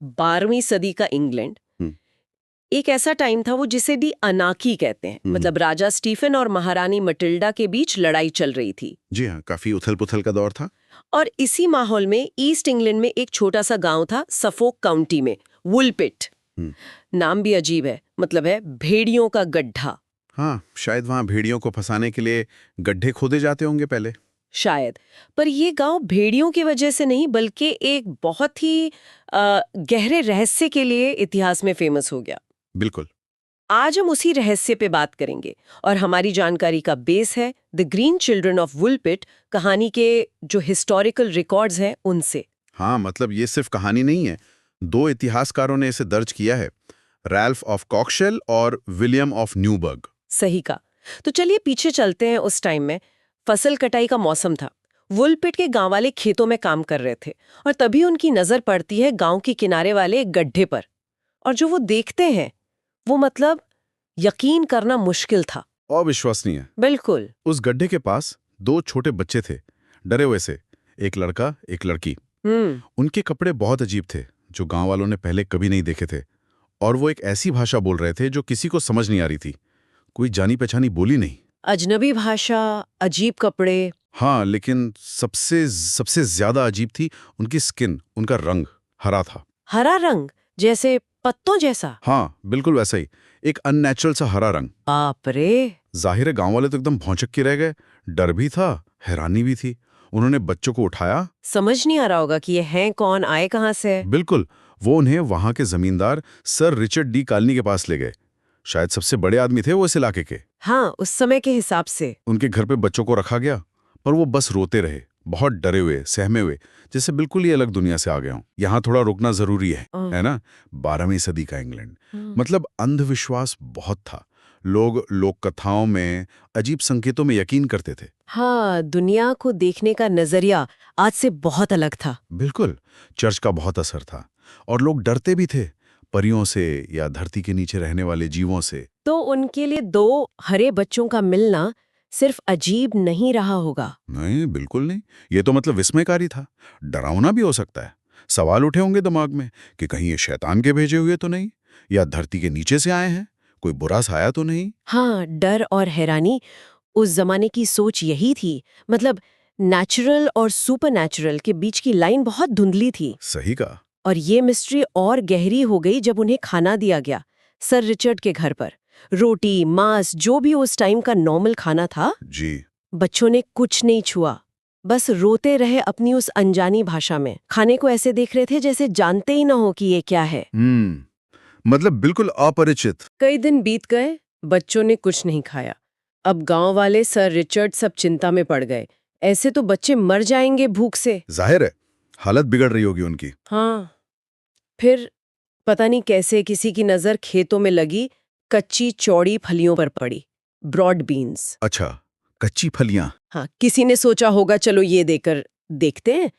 12वीं सदी का इंग्लैंड एक ऐसा टाइम था वो जिसे दी अनाकी कहते हैं। मतलब राजा स्टीफन और महारानी मटिल्डा के बीच लड़ाई चल रही थी। जी हाँ, काफी उथल पुथल का दौर था। और इसी माहौल में ईस्ट इंग्लैंड में एक छोटा सा गांव था सफोक काउंटी में, वुलपिट। नाम भी अजीब है, मतलब है भेड़ियों का गड्ढा। हाँ, शायद वहाँ भेड़ियों को फंसाने के लिए गड्ढे खोदे जाते होंगे पहले। शायद। पर ये गांव भेड़ियों की वजह से नहीं, बल्कि एक बहुत ही गहरे रहस्य के लिए इतिहास में फेमस हो गया। बिल्कुल। आज हम उसी रहस्य पे बात करेंगे और हमारी जानकारी का बेस है द ग्रीन चिल्ड्रन ऑफ वुलपिट, कहानी के जो हिस्टोरिकल रिकॉर्ड्स हैं उनसे। हाँ, मतलब ये सिर्फ कहानी नहीं है, 2 इतिहासकारों ने इसे दर्ज किया है, रैल्फ ऑफ कॉक्शेल और विलियम ऑफ न्यूबर्ग। सही का। तो चलिए पीछे चलते हैं। उस टाइम में फसल कटाई का मौसम था। वुलपिट के गांव वाले खेतों में काम कर रहे थे और तभी उनकी नजर पड़ती है गांव के किनारे वाले एक गड्ढे पर। और जो वो देखते हैं वो मतलब यकीन करना मुश्किल था। अविश्वसनीय। बिल्कुल। उस गड्ढे के पास 2 छोटे बच्चे थे, डरे हुए से, एक लड़का एक लड़की। उनके कपड़े बहुत अजीब थे, जो गांव वालों ने पहले कभी नहीं देखे थे, और वो एक ऐसी भाषा बोल रहे थे जो किसी को समझ नहीं आ रही थी। कोई जानी पहचानी बोली नहीं। अजनबी भाषा, अजीब कपड़े। हाँ, लेकिन सबसे सबसे ज्यादा अजीब थी उनकी स्किन, उनका रंग हरा था। हरा रंग? जैसे पत्तों जैसा? हाँ, बिल्कुल वैसा ही, एक अननेचुरल सा हरा रंग। बाप रे। जाहिर है गांव वाले तो एकदम भौंचक के रह गए। डर भी था, हैरानी भी थी। उन्होंने बच्चों को उठाया। समझ नहीं आ रहा होगा कि ये हैं कौन, आए कहां से। बिल्कुल। वो उन्हें वहां के जमींदार सर रिचर्ड डी कालनी के पास ले गए। शायद सबसे बड़े आदमी थे वो इस इलाके के। हाँ, उस समय के हिसाब से। उनके घर पे बच्चों को रखा गया, पर वो बस रोते रहे, बहुत डरे हुए, सहमे हुए, जैसे बिल्कुल ही अलग दुनिया से आ गया हूं। यहाँ थोड़ा रुकना जरूरी है ना? 12वीं सदी का इंग्लैंड, मतलब अंधविश्वास बहुत था। लोग लोक कथाओं में, अजीब संकेतों में यकीन करते थे। हाँ, दुनिया को देखने का नजरिया आज से बहुत अलग था। बिल्कुल। चर्च का बहुत असर था, और लोग डरते भी थे, परियों से या धरती के नीचे रहने वाले जीवों से। तो उनके लिए 2 हरे बच्चों का मिलना सिर्फ अजीब नहीं रहा होगा। नहीं, बिल्कुल नहीं। ये तो मतलब विस्मयकारी था, डरावना भी हो सकता है। सवाल उठे होंगे दिमाग में कि कहीं ये शैतान के भेजे हुए तो नहीं, या धरती के नीचे से आए हैं, कोई बुरा साया तो नहीं। हाँ, डर और हैरानी उस जमाने की सोच यही थी। मतलब नेचुरल और सुपरनैचुरल के बीच की लाइन बहुत धुंधली थी। सही कहा। और ये मिस्ट्री और गहरी हो गई जब उन्हें खाना दिया गया सर रिचर्ड के घर पर। रोटी, मांस, जो भी उस टाइम का नॉर्मल खाना था। जी। बच्चों ने कुछ नहीं छुआ, बस रोते रहे अपनी उस अनजानी भाषा में। खाने को ऐसे देख रहे थे जैसे जानते ही ना हो कि ये क्या है। मतलब बिल्कुल अपरिचित। कई दिन बीत गए, बच्चों ने कुछ नहीं खाया। अब गांव वाले सर रिचर्ड सब चिंता में पड़ गए। ऐसे तो बच्चे मर जाएंगे भूख से। जाहिर है, हालत बिगड़ रही होगी उनकी। हाँ। फिर पता नहीं कैसे किसी की नजर खेतों में लगी कच्ची चौड़ी फलियों पर पड़ी, ब्रॉड बीन्स। अच्छा, कच्ची फलियां। हाँ, किसी ने सोचा होगा चलो ये देकर देखते हैं।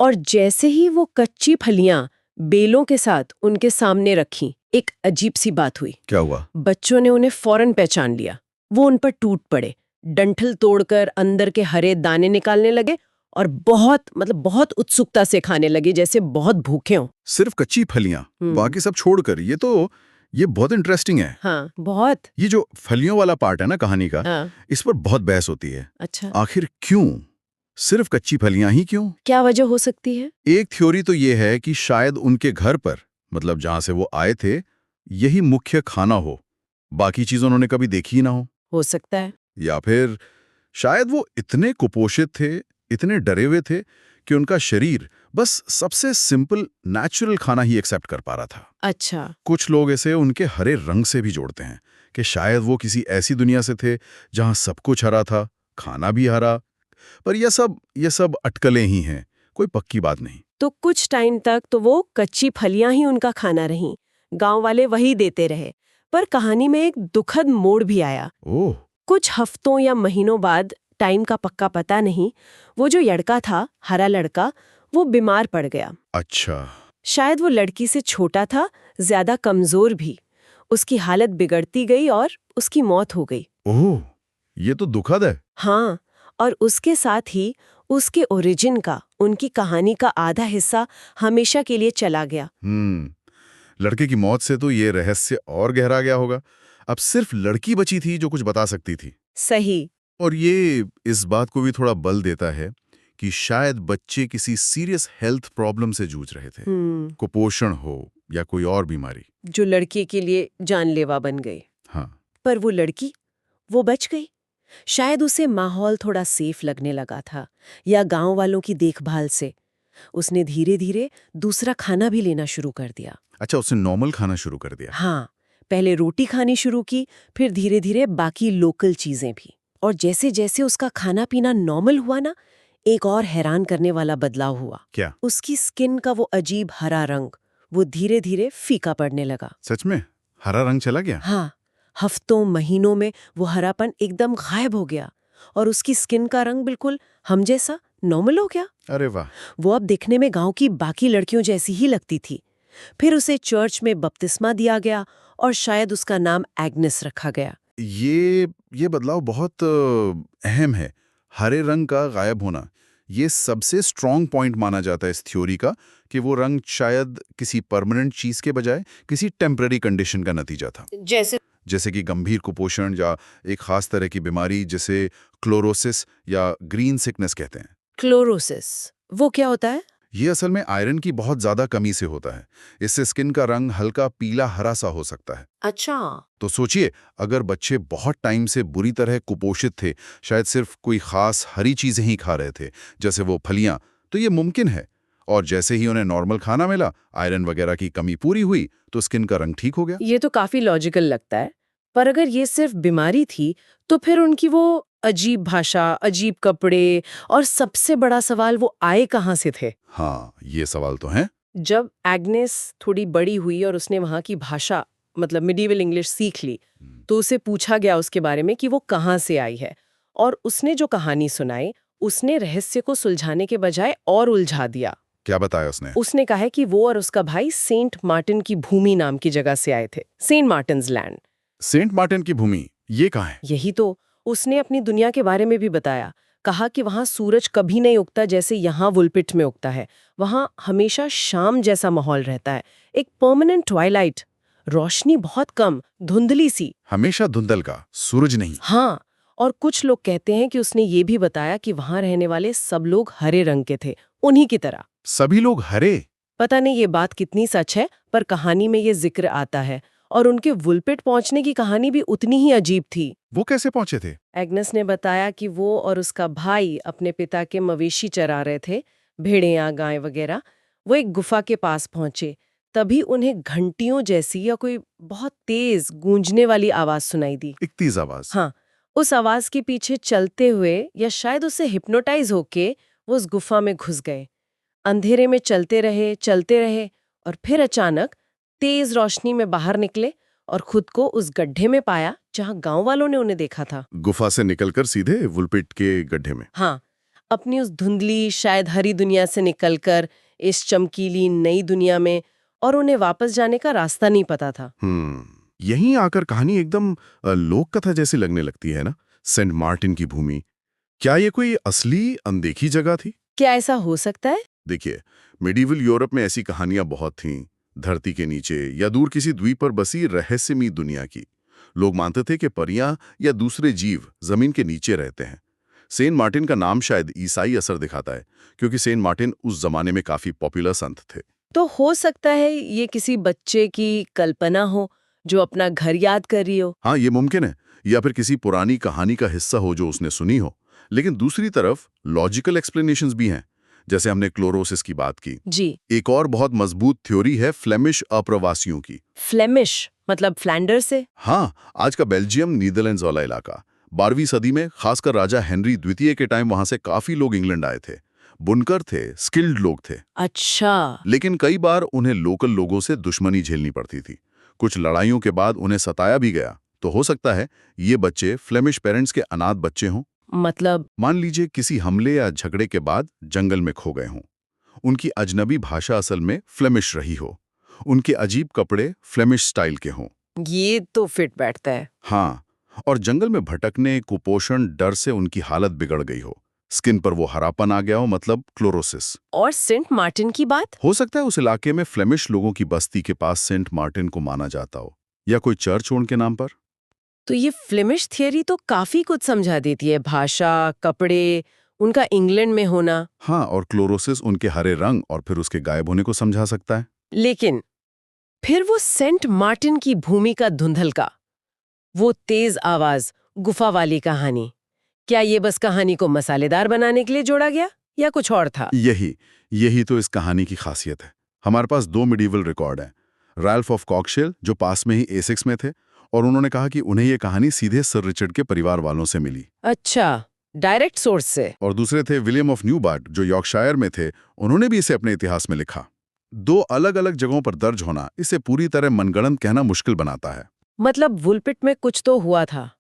और जैसे ही वो कच्ची फलियां बेलों के साथ उनके सामने रखी, एक अजीब सी बात हुई। क्या हुआ? बच्चों ने उन्हें फौरन पहचान लिया। वो उन पर टूट पड़े, डंठल तोड़कर अंदर के हरे दाने निकालने लगे और बहुत उत्सुकता से खाने लगे, जैसे बहुत भूखे हों। सिर्फ कच्ची फलियां, बाकी सब छोड़कर? ये बहुत इंटरेस्टिंग है। हाँ, बहुत। ये जो फलियों वाला पार्ट है ना कहानी का, हाँ। इस पर बहुत बहस होती है। अच्छा। आखिर क्यों सिर्फ कच्ची फलियां ही क्यों? क्या वजह हो सकती है? एक थ्योरी तो ये है कि शायद उनके घर पर, मतलब जहां से वो आए थे, यही मुख्य खाना हो, बाकी चीज उन्होंने कभी देखी ही ना हो सकता है। या फिर शायद वो इतने कुपोषित थे, इतने डरे हुए थे कि उनका शरीर बस सबसे सिंपल नेचुरल खाना ही एक्सेप्ट कर पा रहा था। अच्छा। कुछ लोग इसे उनके हरे रंग से भी जोड़ते हैं कि शायद वो किसी ऐसी दुनिया से थे जहां सब कुछ हरा था, खाना भी हरा। पर ये सब अटकलें ही हैं, कोई पक्की बात नहीं। तो कुछ टाइम तक तो वो कच्ची फलियां ही उनका खाना रहीं, गांव वाले वही देते रहे। पर कहानी में एक दुखद मोड़ भी आया। ओह। कुछ हफ्तों या महीनों बाद, टाइम का पक्का पता नहीं, वो जो लड़का था, हरा लड़का, वो बीमार पड़ गया। अच्छा। शायद वो लड़की से छोटा था, ज्यादा कमजोर भी। उसकी हालत बिगड़ती गई और उसकी मौत हो गई। ओह, ये तो दुखद है। हाँ, और उसके साथ ही उसके ओरिजिन का, उनकी कहानी का आधा हिस्सा हमेशा के लिए चला गया। लड़के की मौत से तो ये रहस्य और गहरा गया होगा। अब सिर्फ लड़की बची थी जो कुछ बता सकती थी। सही। और ये इस बात को भी थोड़ा बल देता है कि शायद बच्चे किसी सीरियस हेल्थ प्रॉब्लम से जूझ रहे थे, कुपोषण हो या कोई और बीमारी, जो लड़की के लिए जानलेवा बन गई। हाँ। पर वो लड़की, वो बच गई। शायद उसे माहौल थोड़ा सेफ लगने लगा था, या गांव वालों की देखभाल से उसने धीरे धीरे दूसरा खाना भी लेना शुरू कर दिया। अच्छा, उसने नॉर्मल खाना शुरू कर दिया। हाँ, पहले रोटी खानी शुरू की, फिर धीरे धीरे बाकी लोकल चीजें भी। और जैसे जैसे उसका खाना पीना नॉर्मल हुआ ना, एक और हैरान करने वाला बदलाव हुआ। क्या? उसकी स्किन का वो अजीब हरा रंग, वो धीरे धीरे फीका पड़ने लगा। सच में हरा रंग चला गया? हाँ, हफ्तों महीनों में वो हरापन एकदम गायब हो गया और उसकी स्किन का रंग बिल्कुल हम जैसा नॉर्मल हो गया। अरे वाह। वो अब दिखने में गांव की बाकी लड़कियों जैसी ही लगती थी। फिर उसे चर्च में बपतिस्मा दिया गया और शायद उसका नाम एग्नेस रखा गया। ये बदलाव बहुत अहम है। हरे रंग का गायब होना, ये सबसे स्ट्रॉन्ग पॉइंट माना जाता है इस थ्योरी का, कि वो रंग शायद किसी परमानेंट चीज के बजाय किसी टेम्पररी कंडीशन का नतीजा था। जैसे कि गंभीर कुपोषण या एक खास तरह की बीमारी जिसे क्लोरोसिस या ग्रीन सिकनेस कहते हैं। क्लोरोसिस, वो क्या होता है? ये असल में आयरन की बहुत ज्यादा कमी से होता है। इससे स्किन का रंग हल्का पीला हरा सा हो सकता है। अच्छा। तो सोचिए, अगर बच्चे बहुत टाइम से बुरी तरह कुपोषित थे, शायद सिर्फ कोई खास हरी चीजें ही खा रहे थे, जैसे वो फलियां, तो ये मुमकिन है। और जैसे ही उन्हें नॉर्मल खाना मिला, आयरन वगैरह की कमी पूरी हुई, तो स्किन का रंग ठीक हो गया। ये तो काफी लॉजिकल लगता है। पर अगर ये सिर्फ बीमारी थी, तो फिर उनकी वो अजीब भाषा, अजीब कपड़े, और सबसे बड़ा सवाल, वो आए कहाँ से थे? हाँ, ये सवाल तो है। जब एग्नेस थोड़ी बड़ी हुई और उसने वहाँ की भाषा, मतलब मिडीवल इंग्लिश सीख ली, तो उसे पूछा गया उसके बारे में कि वो कहाँ से आई है। और उसने जो कहानी सुनाई, उसने रहस्य को सुलझाने के बजाय और उलझा दिया। क्या बताया उसने? उसने कहा है कि वो और उसका भाई सेंट मार्टिन की भूमि नाम की जगह से आए थे। Saint Martin's land. Saint Martin की भूमि, ये कहाँ है? यही तो। उसने अपनी दुनिया के बारे में भी बताया। कहा कि वहाँ सूरज कभी नहीं उगता जैसे यहाँ वुलपिट में उगता है। वहाँ हमेशा शाम जैसा माहौल रहता है, एक परमानेंट ट्वाइलाइट, रोशनी बहुत कम, धुंधली सी। हमेशा धुंधल का, सूरज नहीं। हाँ, और कुछ लोग कहते हैं कि उसने ये भी बताया कि वहाँ रहने वाले सब लोग हरे रंग के थे, उन्हीं की तरह। सभी लोग हरे? पता नहीं ये बात कितनी सच है, पर कहानी में ये जिक्र आता है। और उनके वुलपिट पहुंचने की कहानी भी उतनी ही अजीब थी। वो कैसे पहुंचे थे? एग्नेस ने बताया कि वो और उसका भाई अपने पिता के मवेशी चरा रहे थे, भेड़ियां, गाय वगैरह। वो एक गुफा के पास पहुंचे, तभी उन्हें घंटियों जैसी या कोई बहुत तेज गूंजने वाली आवाज सुनाई दी। एक तेज आवाज? हाँ, उस आवाज के पीछे चलते हुए, या शायद उससे हिप्नोटाइज होके, वो उस गुफा में घुस गए। अंधेरे में चलते रहे और फिर अचानक तेज रोशनी में बाहर निकले और खुद को उस गड्ढे में पाया जहां गांव वालों ने उन्हें देखा था। गुफा से निकलकर सीधे वुलपिट के गड्ढे में? हाँ, अपनी उस धुंधली शायद हरी दुनिया से निकलकर इस चमकीली नई दुनिया में, और उन्हें वापस जाने का रास्ता नहीं पता था। यहीं आकर कहानी एकदम लोक कथा जैसी लगने लगती है ना। सेंट मार्टिन की भूमि, क्या ये कोई असली अनदेखी जगह थी? क्या ऐसा हो सकता है? देखिए, मिडीवल यूरोप में ऐसी कहानियां बहुत थीं। धरती के नीचे या दूर किसी द्वीप पर बसी रहस्यमयी दुनिया की। लोग मानते थे कि परियां या दूसरे जीव जमीन के नीचे रहते हैं। सेंट मार्टिन का नाम शायद ईसाई असर दिखाता है, क्योंकि सेंट मार्टिन उस जमाने में काफी पॉपुलर संत थे। तो हो सकता है ये किसी बच्चे की कल्पना हो जो अपना घर याद कर रही हो। हाँ, ये मुमकिन है। या फिर किसी पुरानी कहानी का हिस्सा हो जो उसने सुनी हो। लेकिन दूसरी तरफ लॉजिकल एक्सप्लेनेशंस भी हैं, जैसे हमने क्लोरोसिस की बात की। जी। एक और बहुत मजबूत थ्योरी है फ्लेमिश अप्रवासियों की। फ्लेमिश मतलब फ्लैंडर से? हाँ, आज का बेल्जियम, नीदरलैंड्स वाला इलाका। 12वीं सदी में खासकर राजा हेनरी द्वितीय के टाइम वहां से काफी लोग इंग्लैंड आए थे। बुनकर थे, स्किल्ड लोग थे। अच्छा। लेकिन कई बार उन्हें लोकल लोगों से दुश्मनी झेलनी पड़ती थी। कुछ लड़ाइयों के बाद उन्हें सताया भी गया। तो हो सकता है ये बच्चे फ्लेमिश पेरेंट्स के अनाथ बच्चे हों। मतलब? मान लीजिए किसी हमले या झगड़े के बाद जंगल में खो गए हों। उनकी अजनबी भाषा असल में फ्लेमिश रही हो। उनके अजीब कपड़े फ्लेमिश स्टाइल के हों। ये तो फिट बैठता है। हाँ, और जंगल में भटकने, कुपोषण, डर से उनकी हालत बिगड़ गई हो। स्किन पर वो हरापन आ गया हो, मतलब क्लोरोसिस। और सेंट मार्टिन की बात? हो सकता है उस इलाके में फ्लेमिश लोगों की बस्ती के पास सेंट मार्टिन को माना जाता हो, या कोई चर्च उनके नाम पर। तो ये फ्लेमिश थियरी तो काफी कुछ समझा देती है, भाषा, कपड़े, उनका इंग्लैंड में होना। हाँ, और क्लोरोसिस उनके हरे रंग और फिर उसके गायब होने को समझा सकता है। लेकिन फिर वो सेंट मार्टिन की भूमि का धुंधलका, वो तेज आवाज, गुफा वाली कहानी, क्या ये बस कहानी को मसालेदार बनाने के लिए जोड़ा गया या कुछ और था? यही यही तो इस कहानी की खासियत है। हमारे पास 2 मिडीवल रिकॉर्ड हैं। रैल्फ ऑफ कॉकशेल, जो पास में ही एसेक्स में थे, और उन्होंने कहा कि उन्हें ये कहानी सीधे सर रिचर्ड के परिवार वालों से मिली। अच्छा, डायरेक्ट सोर्स से। और दूसरे थे विलियम ऑफ न्यूबार्ट, जो यॉर्कशायर में थे, उन्होंने भी इसे अपने इतिहास में लिखा। 2 अलग-अलग जगहों पर दर्ज होना इसे पूरी तरह मनगढ़ंत कहना मुश्किल बनाता है। मतलब वुलपिट में कुछ तो हुआ था,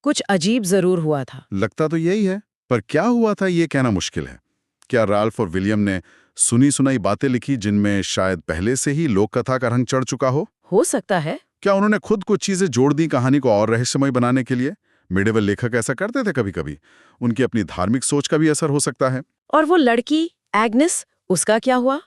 कुछ अजीब जरूर हुआ था। लगता तो यही है, पर क्या हुआ था ये कहना मुश्किल है। क्या राल्फ और विलियम ने सुनी सुनाई बातें लिखी जिनमें शायद पहले से ही लोक कथा का रंग चढ़ चुका हो? सकता है। क्या उन्होंने खुद कुछ चीजें जोड़ दी कहानी को और रहस्यमय बनाने के लिए? मिडेवल लेखक ऐसा करते थे कभी-कभी। उनकी अपनी धार्मिक सोच का भी असर हो सकता है। और वो लड़की एग्नेस, उसका क्या हुआ?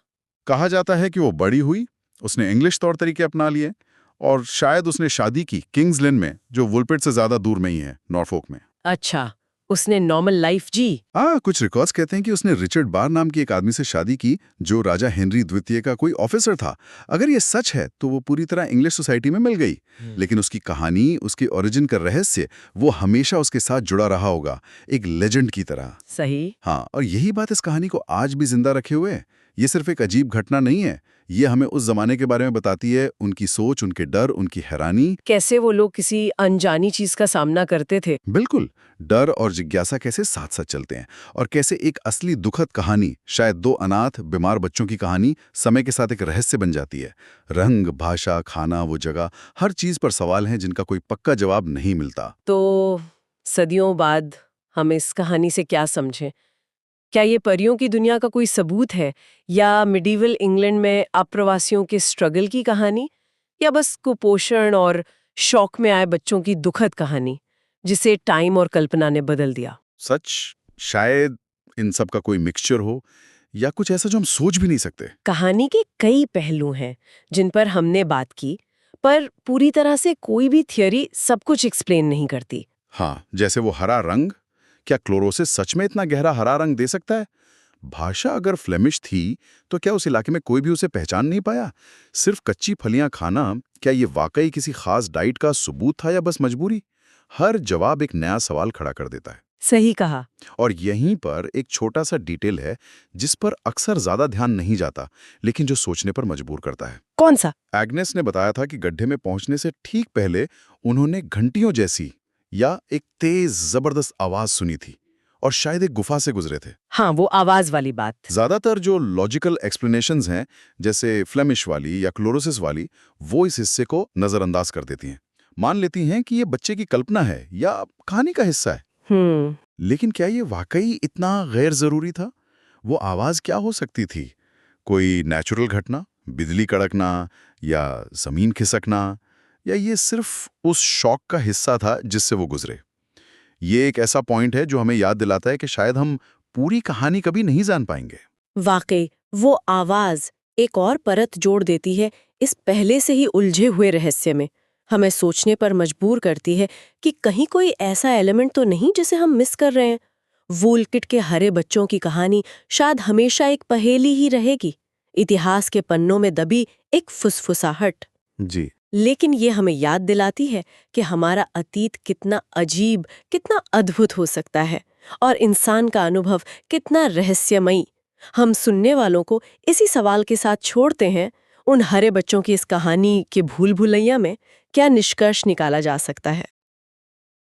कहा जाता है कि वो बड़ी हुई, उसने इंग्लिश तौर तरीके अपना लिए, और शायद उसने शादी की किंग्स लिंन में, जो वुलपिट से ज्यादा दूर में ही है, नॉर्फोक में। अच्छा, उसने नॉर्मल लाइफ जी। कुछ रिकॉर्ड्स कहते हैं कि उसने रिचर्ड बार नाम के एक आदमी से शादी की, जो राजा हेनरी द्वितीय का कोई ऑफिसर था। अगर ये सच है तो वो पूरी तरह इंग्लिश सोसाइटी में मिल गई। लेकिन उसकी कहानी, उसकी ओरिजिन का रहस्य, वो हमेशा उसके साथ जुड़ा रहा होगा, एक लेजेंड की तरह। सही। हाँ, और यही बात इस कहानी को आज भी जिंदा रखे हुए है। ये सिर्फ एक अजीब घटना नहीं है, ये हमें उस जमाने के बारे में बताती है, उनकी सोच, उनके डर, उनकी हैरानी। कैसे वो लोग किसी अनजानी चीज का सामना करते थे। बिल्कुल, डर और जिज्ञासा कैसे साथ साथ चलते हैं, और कैसे एक असली दुखद कहानी, शायद 2 अनाथ बीमार बच्चों की कहानी, समय के साथ एक रहस्य बन जाती है। रंग, भाषा, खाना, वो जगह, हर चीज पर सवाल हैं जिनका कोई पक्का जवाब नहीं मिलता। तो सदियों बाद हम इस कहानी से क्या समझें? क्या ये परियों की दुनिया का कोई सबूत है, या मिडीवल इंग्लैंड में अप्रवासियों के स्ट्रगल की कहानी, या बस कुपोषण और शौक में आए बच्चों की दुखद कहानी जिसे टाइम और कल्पना ने बदल दिया? सच शायद इन सब का कोई मिक्सचर हो, या कुछ ऐसा जो हम सोच भी नहीं सकते। कहानी के कई पहलू हैं जिन पर हमने बात की, पर पूरी तरह से कोई भी थियरी सब कुछ एक्सप्लेन नहीं करती। हाँ, जैसे वो हरा रंग, क्या क्लोरोसिस सच में इतना गहरा हरा रंग दे सकता है? भाषा अगर फ्लेमिश थी, तो क्या उस इलाके में कोई भी उसे पहचान नहीं पाया? सिर्फ कच्ची फलियां खाना, क्या ये वाकई किसी खास डाइट का सबूत था या बस मजबूरी? हर जवाब एक नया सवाल खड़ा कर देता है। सही कहा। और यहीं पर एक छोटा सा डिटेल है जिस पर अक्सर ज्यादा ध्यान नहीं जाता, लेकिन जो सोचने पर मजबूर करता है। कौन सा? एग्नेस ने बताया था कि गड्ढे में पहुंचने से ठीक पहले उन्होंने घंटियों जैसी या एक तेज जबरदस्त आवाज सुनी थी, और शायद एक गुफा से गुजरे थे। हाँ, वो आवाज वाली बात। ज्यादातर जो लॉजिकल एक्सप्लेनेशंस हैं, जैसे फ्लेमिश वाली या क्लोरोसिस वाली, वो इस हिस्से को नजरअंदाज कर देती हैं। मान लेती हैं कि ये बच्चे की कल्पना है या कहानी का हिस्सा है। लेकिन क्या ये वाकई इतना गैर जरूरी था? वो आवाज क्या हो सकती थी? कोई नेचुरल घटना, बिजली कड़कना, या जमीन खिसकना, या ये सिर्फ उस शॉक का हिस्सा था जिससे वो गुजरे? ये एक ऐसा पॉइंट है जो हमें याद दिलाता है कि शायद हम पूरी कहानी कभी नहीं जान पाएंगे। वाकई वो आवाज एक और परत जोड़ देती है इस पहले से ही उलझे हुए रहस्य में। हमें सोचने पर मजबूर करती है कि कहीं कोई ऐसा एलिमेंट तो नहीं जिसे हम मिस कर रहे हैं। वुलकिट के हरे बच्चों की कहानी शायद हमेशा एक पहेली ही रहेगी, इतिहास के पन्नों में दबी एक फुसफुसाहट। जी। लेकिन ये हमें याद दिलाती है कि हमारा अतीत कितना अजीब, कितना अद्भुत हो सकता है, और इंसान का अनुभव कितना रहस्यमयी। हम सुनने वालों को इसी सवाल के साथ छोड़ते हैं, उन हरे बच्चों की इस कहानी के भूल भुलैया में क्या निष्कर्ष निकाला जा सकता है?